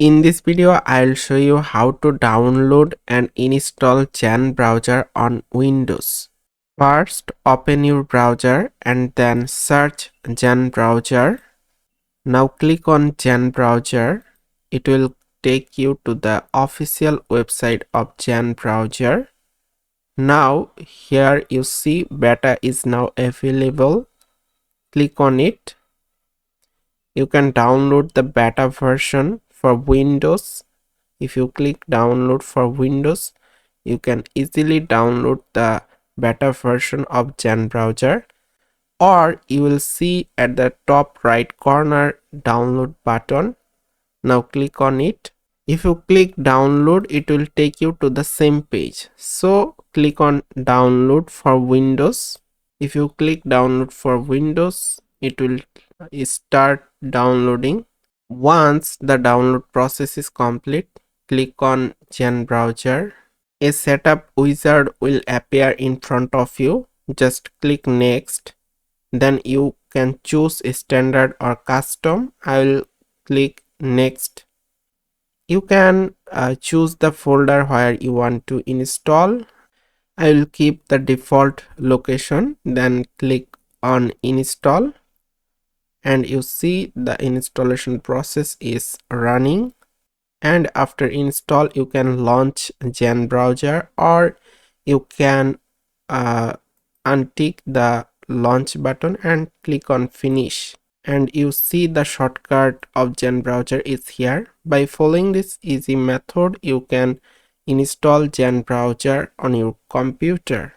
In this video, I'll show you how to download and install Gen browser on Windows. First, open your browser and then search Gen browser. Now click on Gen browser. It will take you to the official website of Gen browser. Now here you see beta is now available. Click on it. You can download the beta version for Windows. If you click download for Windows, you can easily download the beta version of Gen browser, or you will see at the top right corner download button. Now click on it. If you click download, it will take you to the same page. So click on download for Windows. If you click download for Windows, it will start downloading. Once the download process is complete, click on Gen browser. A setup wizard will appear in front of you. Just click next. Then you can choose standard or custom. I will click next. You can choose the folder where you want to install. I will keep the default location. Then click on install. And you see the installation process is running. And after install, you can launch Gen browser, or you can untick the launch button and click on finish, and you see the shortcut of Gen browser is here. By following this easy method, you can install Gen browser on your computer.